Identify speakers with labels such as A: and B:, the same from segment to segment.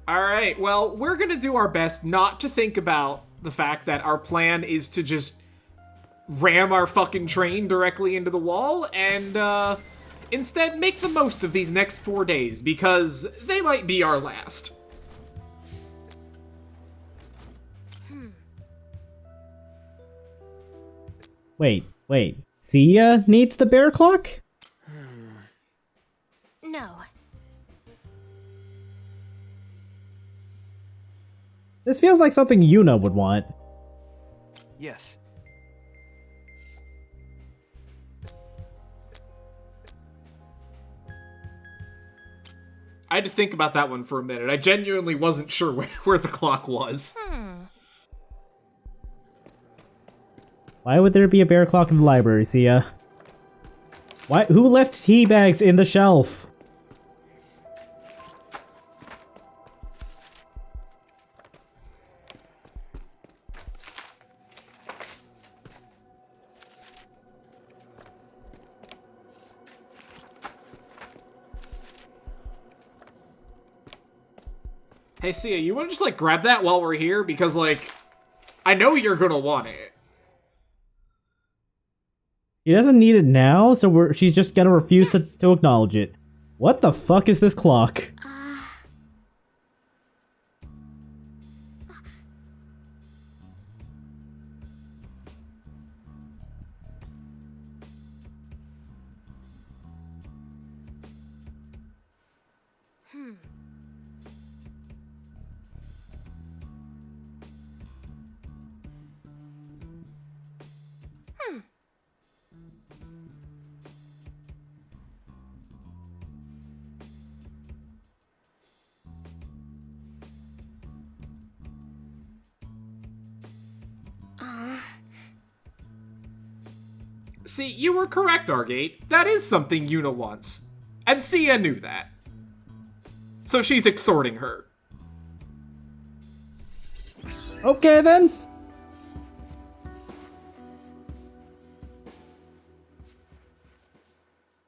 A: Alright, well, we're gonna do our best not to think about the fact that our plan is to just ram our fucking train directly into the wall, and, instead make the most of these next 4 days, because they might be our last.
B: Wait. Sia needs the bear clock?
C: No.
B: This feels like something Yuna would want.
D: Yes.
A: I had to think about that one for a minute. I genuinely wasn't sure where the clock was.
B: Why would there be a bear clock in the library, Sia? Who left tea bags in the shelf?
A: Hey, Sia, you wanna just, like, grab that while we're here? Because, like, I know you're gonna want it.
B: She doesn't need it now, so she's just gonna refuse to acknowledge it. What the fuck is this clock?
A: See, you were correct, Argate. That is something Yuna wants. And Sia knew that. So she's extorting her.
B: Okay then.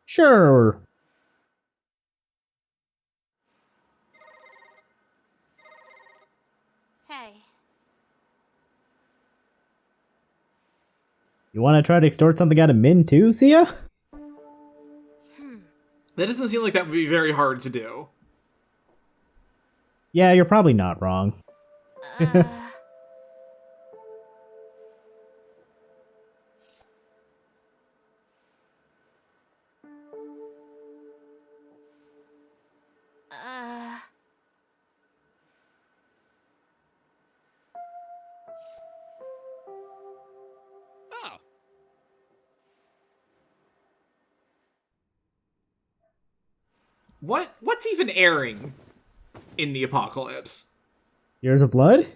B: Sure.
C: Hey.
B: You want to try to extort something out of Min too, Sia?
A: That doesn't seem like that would be very hard to do.
B: Yeah, you're probably not wrong.
A: What's even airing in the apocalypse?
B: Years of Blood?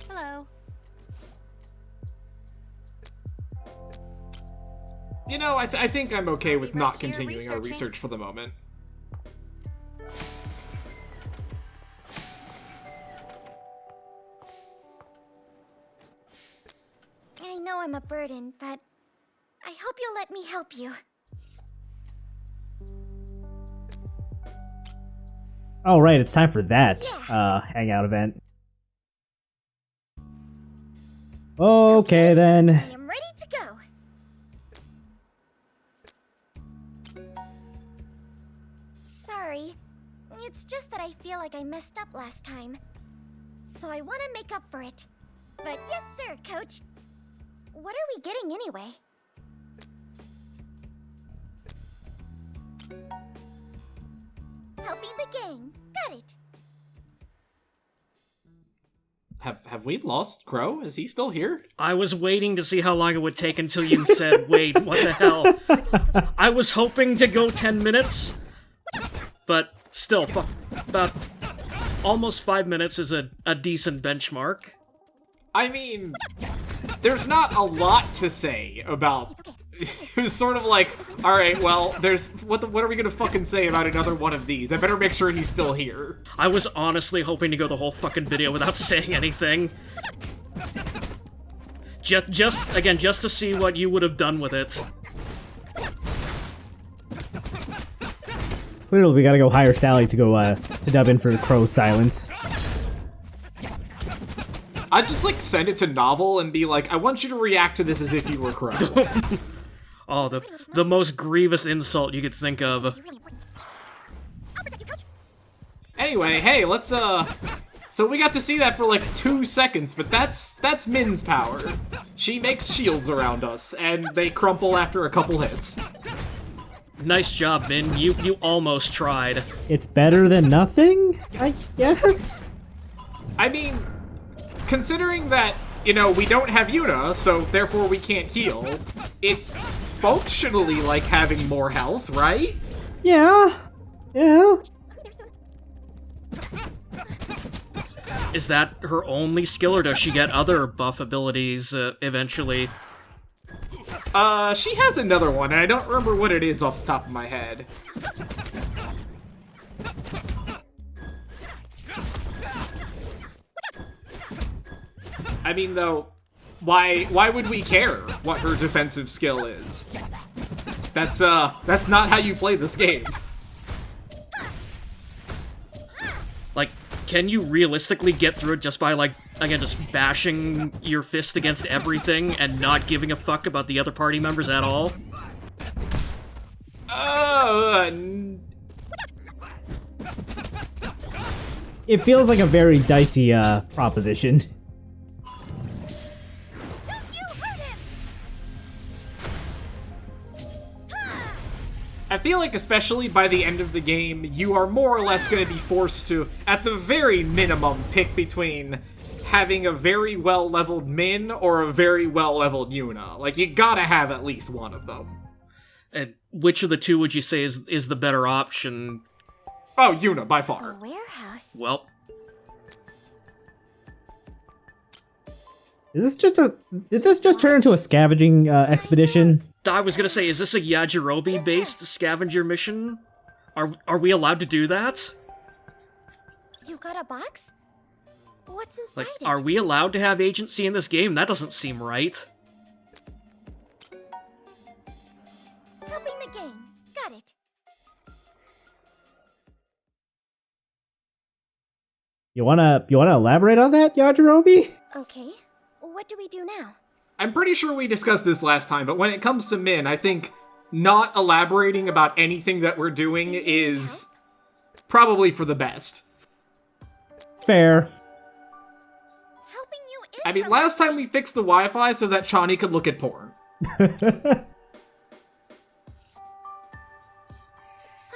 C: Hello.
A: You know, I think I'm okay with
C: Right
A: not
C: here
A: continuing our
C: researching.
A: research for the moment.
C: I know I'm a burden, but I hope you'll let me help you.
B: Oh right, it's time for that hangout event. Okay then.
C: I am ready to go. Sorry. It's just that I feel like I messed up last time. So I want to make up for it. But yes, sir, Coach. What are we getting anyway? Helping the gang. Got it.
A: Have we lost Crow? Is he still here?
E: I was waiting to see how long it would take until you said, wait, what the hell? I was hoping to go 10 minutes, but still, about almost 5 minutes is a decent benchmark.
A: I mean, there's not a lot to say about It was sort of like, all right, well, there's what are we gonna fucking say about another one of these? I better make sure he's still here.
E: I was honestly hoping to go the whole fucking video without saying anything. Just to see what you would have done with it.
B: Clearly, we gotta go hire Sally to go to dub in for Crow's silence.
A: I'd just like send it to Novel and be like, I want you to react to this as if you were Crow.
E: Oh, the most grievous insult you could think of.
C: Really important. I'll protect you, Coach.
A: Anyway, hey, let's so we got to see that for like 2 seconds, but that's Min's power. She makes shields around us, and they crumple after a couple hits.
E: Nice job, Min. You almost tried.
B: It's better than nothing, I guess?
A: I mean, considering that, you know, we don't have Yuna, so therefore we can't heal, it's functionally like having more health, right?
B: Yeah. Yeah.
E: Is that her only skill, or does she get other buff abilities eventually?
A: She has another one, and I don't remember what it is off the top of my head. I mean, though, why would we care what her defensive skill is? That's not how you play this game.
E: Like, can you realistically get through it just by, like, again, just bashing your fist against everything and not giving a fuck about the other party members at all?
B: It feels like a very dicey proposition.
A: I feel like especially by the end of the game, you are more or less going to be forced to, at the very minimum, pick between having a very well-leveled Min or a very well-leveled Yuna. Like, you gotta have at least one of them.
E: And which of the two would you say is the better option?
A: Oh, Yuna, by far.
C: A warehouse.
E: Well,
B: Did this just turn into a scavenging expedition?
E: I was gonna say, is this a Yajirobe-based scavenger mission? Are we allowed to do that?
C: You got a box? What's inside
E: Like,
C: it?
E: are we allowed to have agency in this game? That doesn't seem right.
C: Helping the game. Got it.
B: You wanna elaborate on that, Yajirobe?
C: Okay. What do we do now?
A: I'm pretty sure we discussed this last time, but when it comes to Min, I think not elaborating about anything that we're doing is probably for the best.
B: Fair.
C: Helping you is
A: I mean, last time we fixed the Wi-Fi so that Chani could look at porn.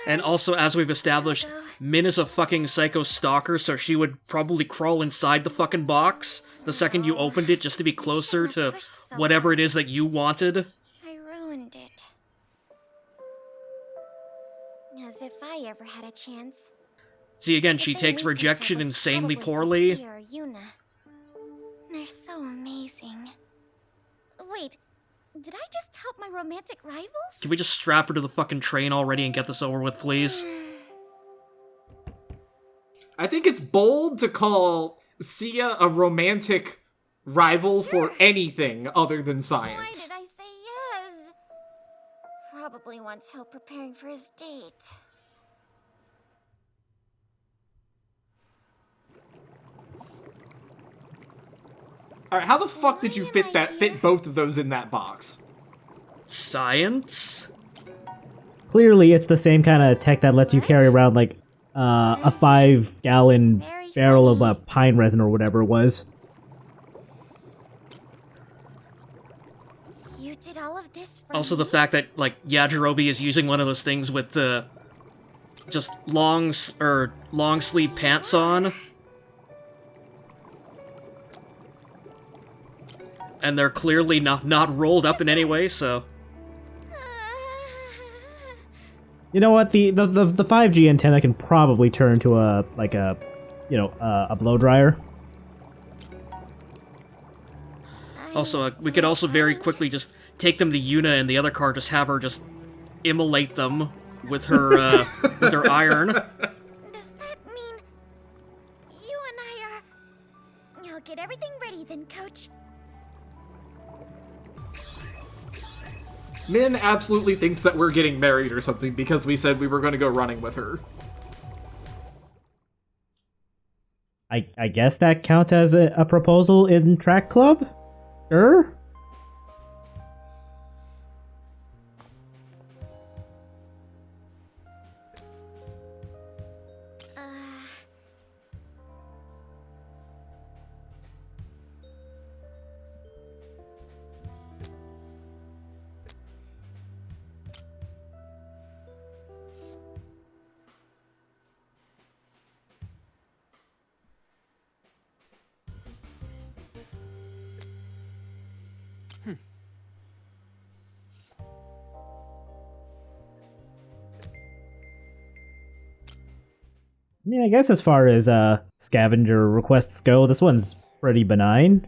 E: And also, as we've established, Min is a fucking psycho stalker, so she would probably crawl inside the fucking box the second you opened it just to be closer to whatever it is that you wanted.
C: I ruined it. As if I ever had a chance.
E: See, again, she
C: The
E: takes
C: thing we picked up
E: rejection
C: was
E: insanely
C: probably for
E: poorly.
C: Sia or Yuna. They're so amazing. Wait, did I just help my romantic rivals?
E: Can we just strap her to the fucking train already and get this over with, please?
A: I think it's bold to call Sia a romantic rival for anything other than
C: Why
A: science.
C: did I say yes? Probably wants help preparing for his date.
A: Alright, how the fuck did you fit both of those in that box?
E: Science?
B: Clearly, it's the same kind of tech that lets you carry around, like, a 5-gallon barrel of pine resin or whatever it was.
C: You did all of this for
E: Also, the
C: me?
E: fact that, like, Yajirobe is using one of those things with the just long sleeve pants on. And they're clearly not rolled up in any way, so...
B: You know what? The 5G antenna can probably turn to a blow dryer.
E: Also, we could also very quickly just take them to Yuna and the other car, just have her just immolate them with her with her iron.
C: Does that mean you and I are... I'll get everything ready then, Coach.
A: Min absolutely thinks that we're getting married or something because we said we were going to go running with her.
B: I guess that counts as a proposal in track club? Sure? I mean, I guess as far as scavenger requests go, this one's pretty benign.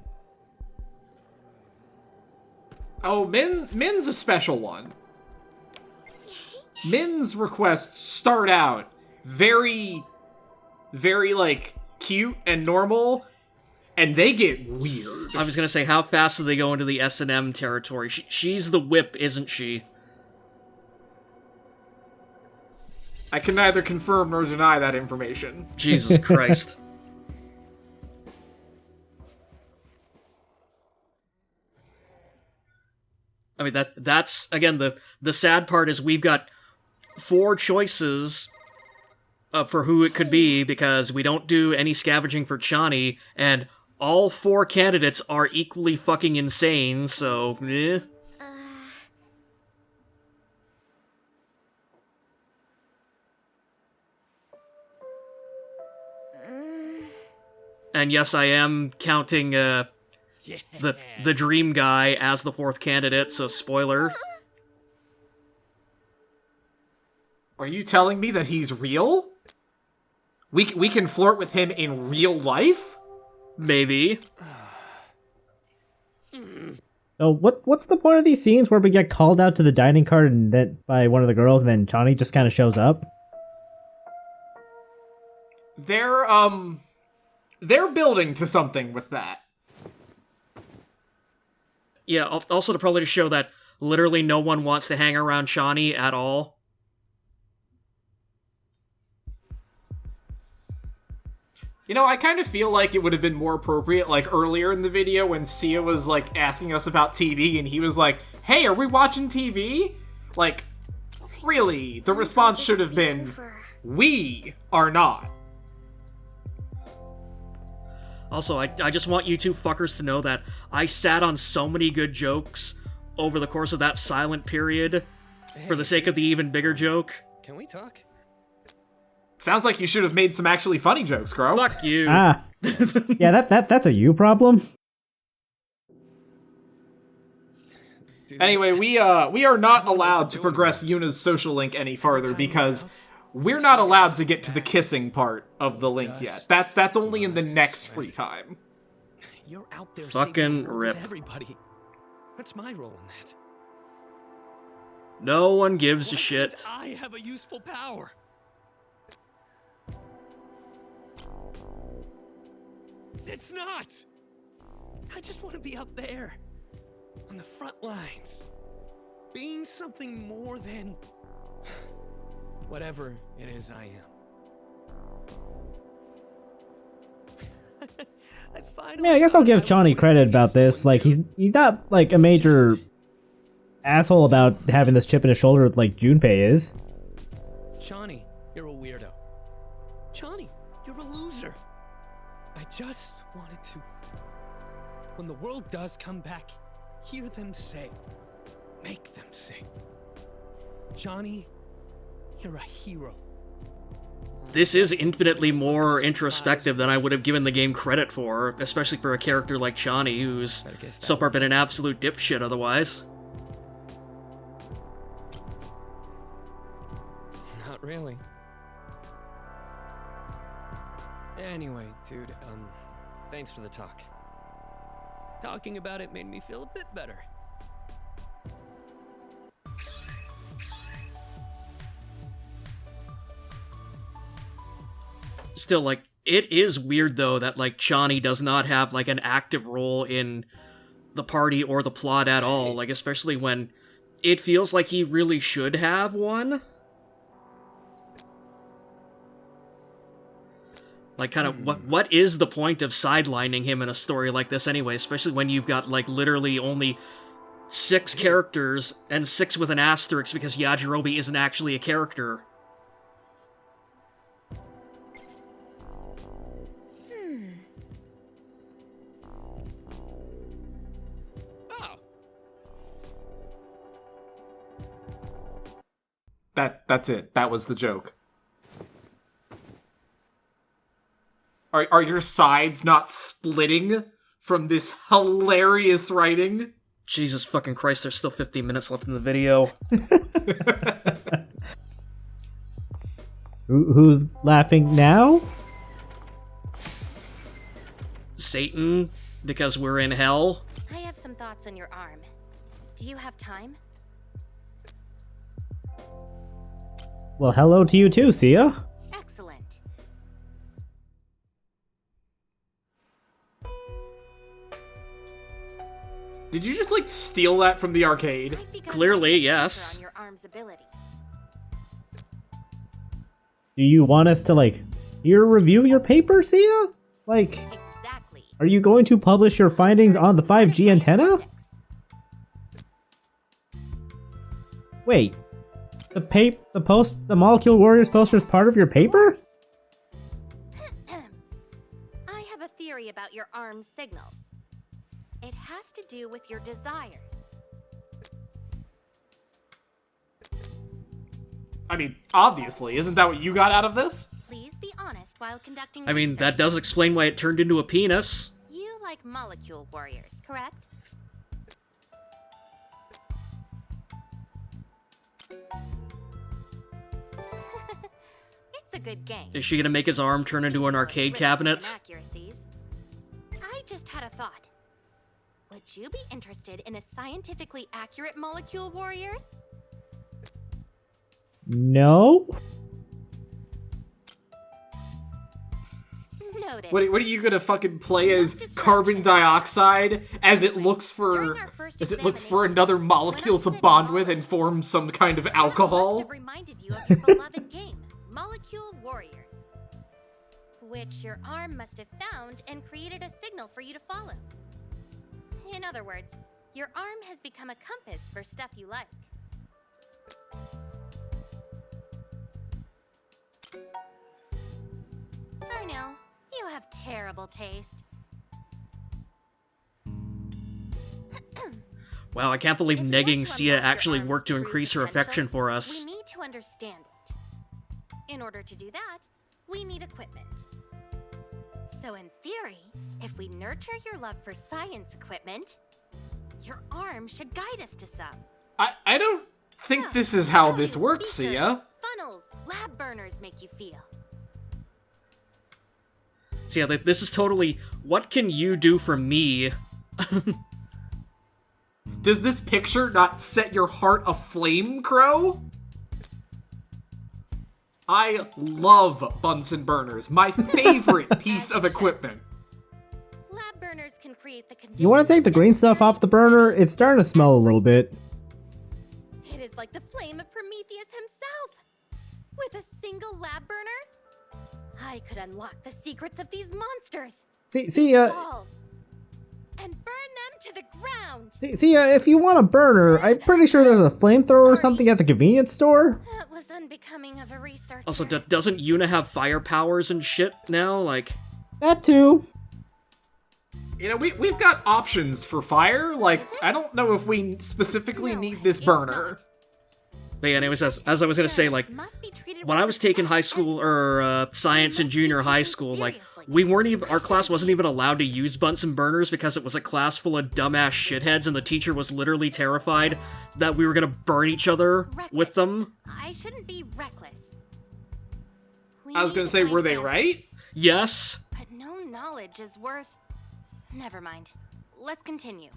A: Oh, Min's a special one. Min's requests start out very, very, like, cute and normal, and they get weird.
E: I was gonna say, how fast do they go into the S&M territory? She's the whip, isn't she?
A: I can neither confirm nor deny that information.
E: Jesus Christ. I mean, that's again, the sad part is we've got 4 choices for who it could be, because we don't do any scavenging for Chani, and all 4 candidates are equally fucking insane, so, eh. And yes, I am counting the dream guy as the 4th candidate, so spoiler.
A: Are you telling me that he's real? We can flirt with him in real life?
E: Maybe.
B: So what's the point of these scenes where we get called out to the dining cart and then by one of the girls, and then Chani just kind of shows up?
A: They're building to something with that.
E: Yeah, also to probably show that literally no one wants to hang around Chani at all.
A: You know, I kind of feel like it would have been more appropriate, like, earlier in the video when Sia was, like, asking us about TV, and he was like, hey, are we watching TV? Like, really, the response should have been, we are not.
E: Also, I just want you two fuckers to know that I sat on so many good jokes over the course of that silent period for the sake of the even bigger joke.
D: Can we talk?
A: Sounds like you should have made some actually funny jokes, Crow.
E: Fuck you.
B: Ah. Yeah, that's a you problem.
A: Anyway, we are not allowed to progress Yuna's social link any farther because we're not allowed to get to the kissing part of the link yet. That's only in the next free time.
D: You're out there
E: fucking rip.
D: Everybody. What's my role in that?
E: No one gives a shit.
D: I have a useful power. It's not. I just want to be out there on the front lines, being something more than whatever it is I am.
B: I mean, I guess I'll give Chani credit about this. Like, he's not, like, a major asshole about having this chip in his shoulder like Junpei is.
D: Chani, you're a weirdo. Chani, you're a loser. I just wanted to, when the world does come back, hear them say, make them say, Chani, you're a hero.
E: This is infinitely more introspective than I would have given the game credit for, especially for a character like Chani, who's so far been an absolute dipshit otherwise.
D: Not really. Anyway, dude, thanks for the talk. Talking about it made me feel a bit better.
E: Still, like, it is weird, though, that, like, Chani does not have, like, an active role in the party or the plot at all, like, especially when it feels like he really should have one. Like, kind of, what is the point of sidelining him in a story like this anyway, especially when you've got, like, literally only 6 characters, and 6 with an asterisk because Yajirobe isn't actually a character.
D: Oh,
A: That's it. That was the joke. Are your sides not splitting from this hilarious writing?
E: Jesus fucking Christ, there's still 15 minutes left in the video.
B: Who's laughing now?
E: Satan, because we're in hell.
C: I have some thoughts on your arm. Do you have time?
B: Well, hello to you too, Sia.
C: Excellent.
A: Did you just, like, steal that from the arcade?
C: I've begun
E: Clearly,
C: getting a
E: yes.
C: picture on your arm's ability.
B: Do you want us to, like, here review your paper, Sia? Like,
C: Exactly.
B: are you going to publish your findings on the 5G antenna? Wait, the Molecule Warriors poster is part of your paper?
C: I have a theory about your arm's signals. It has to do with your desires.
A: I mean, obviously. Isn't that what you got out of this?
C: Please be honest while conducting
E: I mean,
C: research.
E: that does explain why it turned into a penis.
C: You like molecule warriors, correct? It's a good game.
E: Is she gonna make his arm turn into an arcade cabinet?
C: Inaccuracies. I just had a thought. Would you be interested in a scientifically accurate molecule warriors?
B: No?
C: Noted.
A: What are you gonna fucking play as
C: Enough
A: carbon
C: distractions.
A: dioxide as it looks
C: During
A: for
C: our first
A: another
C: examination,
A: molecule
C: when I
A: to
C: said
A: bond with and
C: molecule,
A: form some kind of
C: that must
A: alcohol?
C: have reminded you of your beloved game, Molecule Warriors, which your arm must have found and created a signal for you to follow. In other words, your arm has become a compass for stuff you like. I know, you have terrible taste.
E: Wow, I can't believe
C: If we want
E: negging
C: to
E: Sia
C: unlock your
E: actually
C: arm's
E: worked to
C: true
E: increase her
C: potential,
E: affection for us.
C: We need to understand it. In order to do that, we need equipment. So in theory, if we nurture your love for science equipment, your arm should guide us to some.
A: I don't think
C: So,
A: this is how
C: how
A: this
C: do
A: works,
C: beakers,
A: Sia.
C: funnels, lab burners make you feel?
E: So yeah, this is totally, what can you do for me?
A: Does this picture not set your heart aflame, Crow? I love Bunsen burners. My favorite piece of equipment.
C: Lab burners can create the conditions.
B: You want to take the green stuff off the burner? It's starting to smell a little bit.
C: It is like the flame of Prometheus himself. With a single lab burner, I could unlock the secrets of these monsters.
B: See,
C: Balls. And burn them to the ground.
B: if you want a burner, I'm pretty sure there's a flamethrower or something at the convenience store.
C: That was unbecoming of a researcher.
E: Also, doesn't Yuna have fire powers and shit now? Like,
B: That too.
A: You know, we've got options for fire. Like, I don't know if we specifically
C: No,
A: need this
C: it's
A: burner.
C: not.
E: but yeah, anyways, as I was gonna say, like,
C: Must be treated
E: when
C: with
E: I was taking high
C: respect.
E: school, or science in junior high school, like, we weren't even, our class wasn't even allowed to use Bunsen burners because it was a class full of dumbass shitheads and the teacher was literally terrified that we were gonna burn each other with
C: Reckless.
E: them.
C: I shouldn't be reckless. We
A: I was
C: need
A: gonna
C: to
A: say,
C: find
A: were they
C: answers,
A: right?
E: Yes.
C: But no knowledge is worth. Never mind. Let's continue.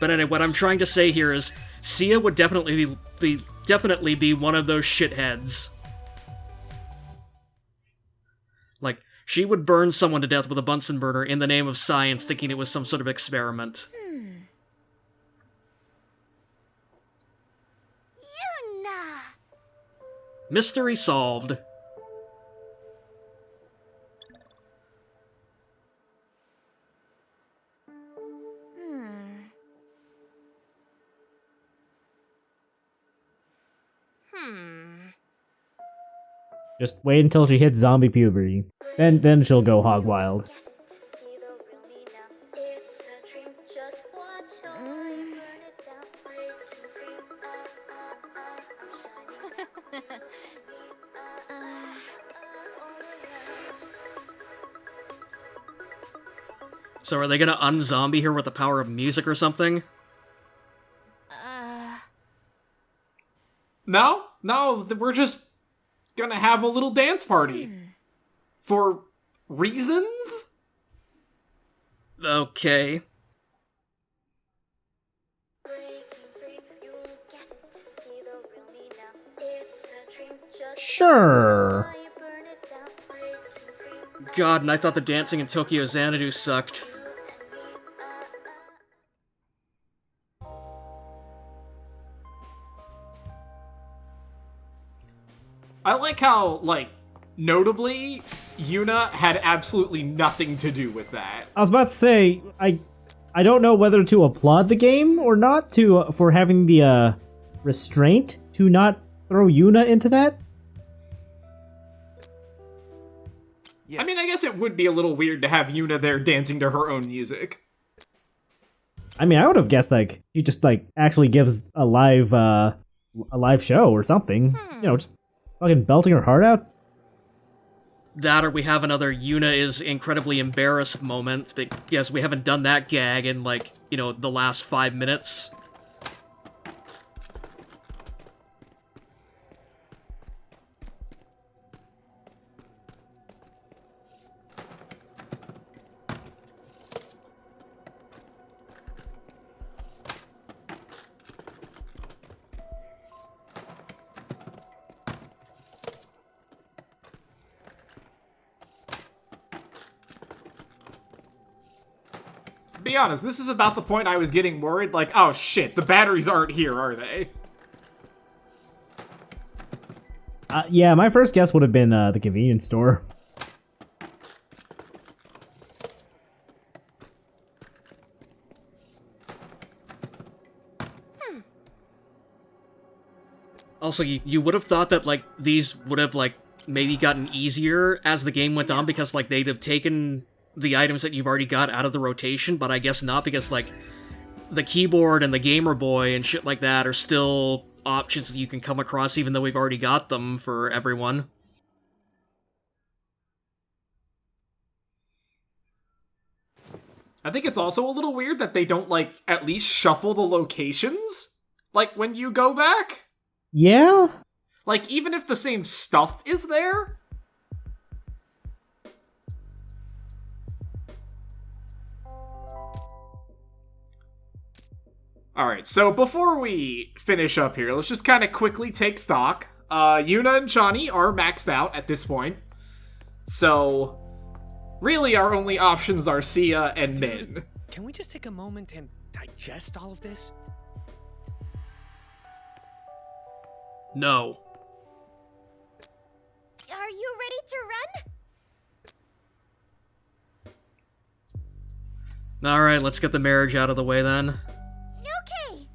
E: But anyway, what I'm trying to say here is, Sia would definitely be one of those shitheads. She would burn someone to death with a Bunsen burner in the name of science, thinking it was some sort of experiment.
C: Yuna!
E: Mystery solved.
B: Just wait until she hits zombie puberty. Then she'll go hog wild.
E: So are they gonna unzombie her with the power of music or something?
A: No, we're just gonna have a little dance party. For reasons?
E: Okay.
B: Sure.
E: God, and I thought the dancing in Tokyo Xanadu sucked.
A: I like how, like, notably, Yuna had absolutely nothing to do with that.
B: I was about to say, I don't know whether to applaud the game or not for having the restraint to not throw Yuna into that.
D: Yes.
A: I mean, I guess it would be a little weird to have Yuna there dancing to her own music.
B: I mean, I would have guessed like she just like actually gives a live show or something. You know, just fucking belting her heart out.
E: That or we have another Yuna is incredibly embarrassed moment, because we haven't done that gag in, like, you know, the last 5 minutes.
A: Be honest, this is about the point I was getting worried, like, oh shit, the batteries aren't here, are they?
B: Yeah, my first guess would have been the convenience store.
E: Also, you would have thought that, like, these would have, like, maybe gotten easier as the game went on, because, like, they'd have taken the items that you've already got out of the rotation, but I guess not, because, like, the keyboard and the Gamer Boy and shit like that are still options that you can come across, even though we've already got them for everyone.
A: I think it's also a little weird that they don't, like, at least shuffle the locations? Like, when you go back?
B: Yeah?
A: Like, even if the same stuff is there? Alright, so before we finish up here, let's just kind of quickly take stock. Yuna and Chani are maxed out at this point. So, really our only options are Sia and Min.
D: Can we just take a moment and digest all of this?
E: No.
C: Are you ready to run?
E: Alright, let's get the marriage out of the way then.
C: Okay.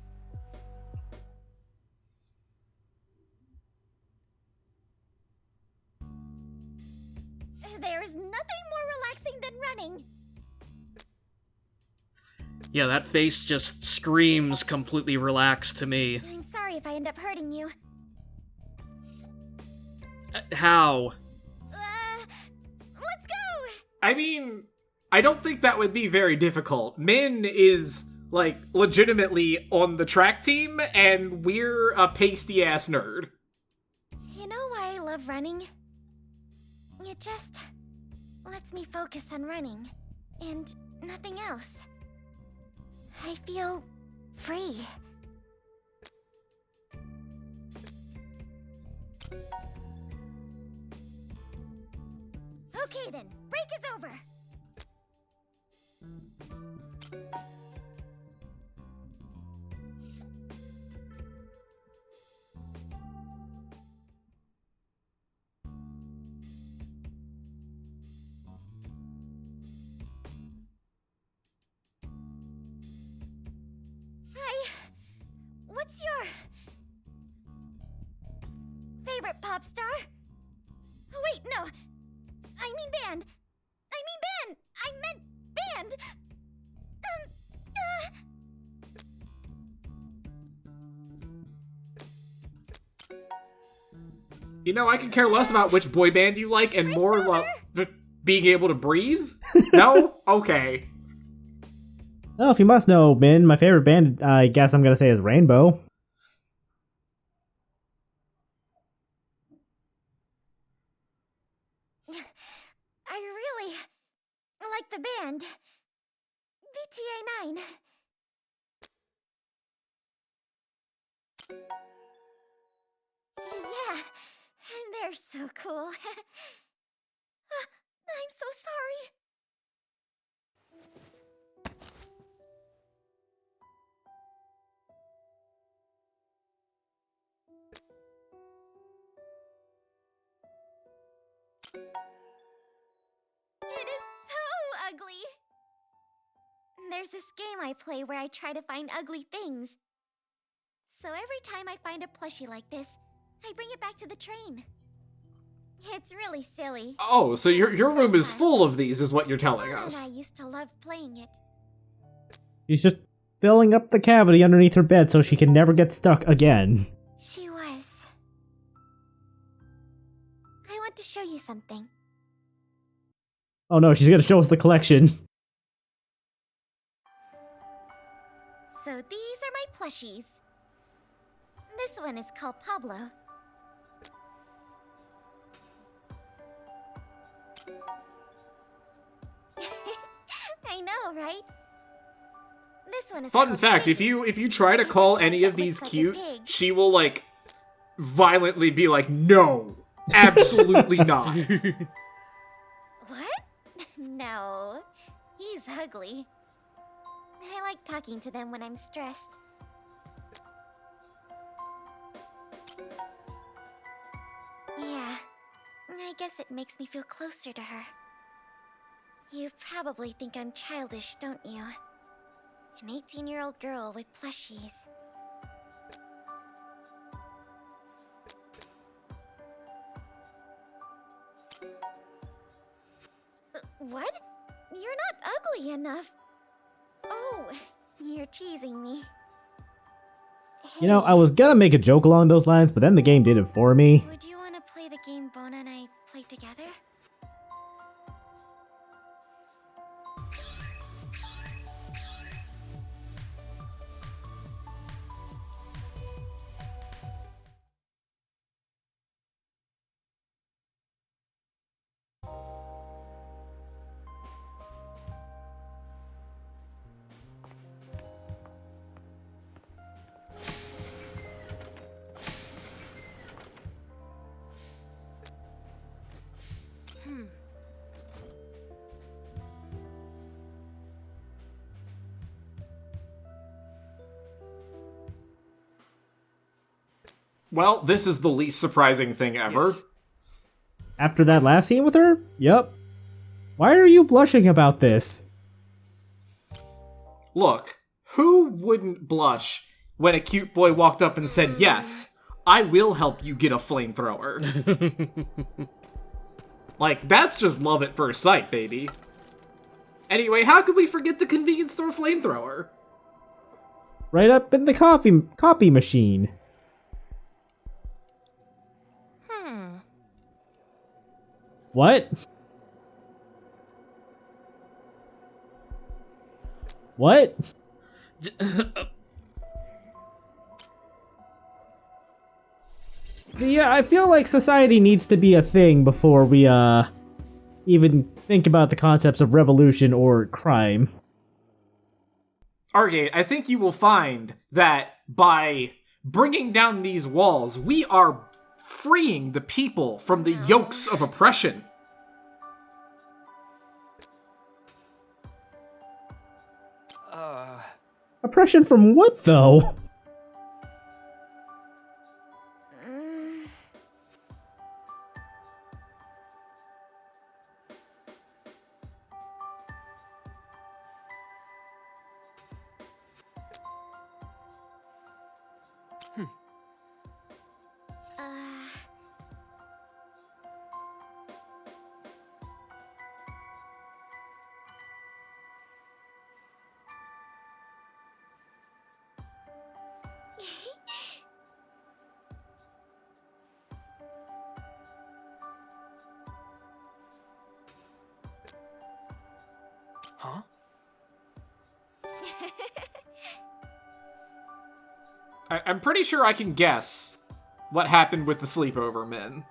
C: There's nothing more relaxing than running.
E: Yeah, that face just screams completely relaxed to me.
C: I'm sorry if I end up hurting you.
E: How?
C: Let's go!
A: I mean, I don't think that would be very difficult. Min is, like, legitimately on the track team, and we're a pasty-ass nerd.
C: You know why I love running? It just lets me focus on running, and nothing else. I feel free. Okay then, break is over. Hi. What's your favorite pop star? Oh, wait, no. I mean band. I meant band.
A: You know, I could care less about which boy band you like and more about being able to breathe? No? Okay.
B: Oh, if you must know, Min, my favorite band, I guess I'm gonna say, is Rainbow.
C: I really like the band. BTA 9. Yeah, they're so cool. I'm so sorry. It is so ugly. There's this game I play where I try to find ugly things. So every time I find a plushie like this, I bring it back to the train. It's really silly.
A: Oh, so your room is full of these, is what you're telling
C: Mom and
A: us.
C: I used to love playing it.
B: She's just filling up the cavity underneath her bed so she can never get stuck again.
C: She was. I want to show you something.
B: Oh no, she's gonna show us the collection.
C: So these are my plushies. This one is called Pablo. I know, right? This one is
A: Fun
C: called
A: fact, if
C: Shaggy.
A: you try to
C: It's a
A: call
C: sheep
A: any
C: that
A: of these
C: looks like a
A: cute,
C: pig.
A: she will, like, violently be like, no, absolutely not.
C: What? No. He's ugly. I like talking to them when I'm stressed. Yeah. I guess it makes me feel closer to her. You probably think I'm childish, don't you? An 18-year-old girl with plushies. What? You're not ugly enough. Oh, you're teasing me.
B: You know,
C: Hey,
B: I was gonna make a joke along those lines, but then the game did it for me.
C: would you want to play the game Bona and I played together?
A: Well, this is the least surprising thing ever.
D: Yes.
B: After that last scene with her? Yup. Why are you blushing about this?
A: Look, who wouldn't blush when a cute boy walked up and said, yes, I will help you get a flamethrower? Like, that's just love at first sight, baby. Anyway, how could we forget the convenience store flamethrower?
B: Right up in the copy machine. What? What? So yeah, I feel like society needs to be a thing before we, even think about the concepts of revolution or crime.
A: Argate, I think you will find that by bringing down these walls, we are freeing the people from the yokes of oppression.
B: Oppression from what, though?
D: Huh?
A: I'm pretty sure I can guess what happened with the sleepover, Min.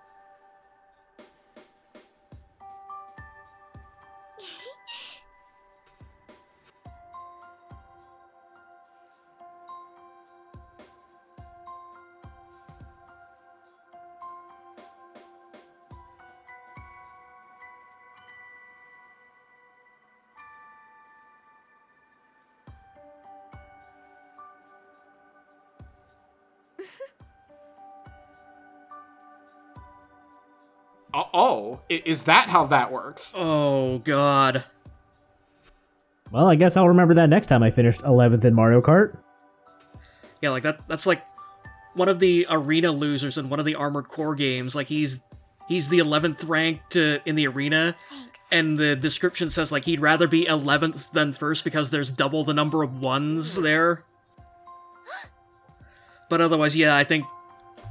A: Oh, is that how that works?
E: Oh, God.
B: Well, I guess I'll remember that next time I finish 11th in Mario Kart.
E: Yeah, like that's like one of the arena losers in one of the Armored Core games. Like he's the 11th ranked in the arena,
C: Thanks.
E: and the description says like he'd rather be 11th than first because there's double the number of ones there. But otherwise, yeah, I think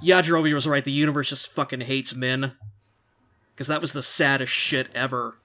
E: Yajirobe was right. The universe just fucking hates Min. Because that was the saddest shit ever.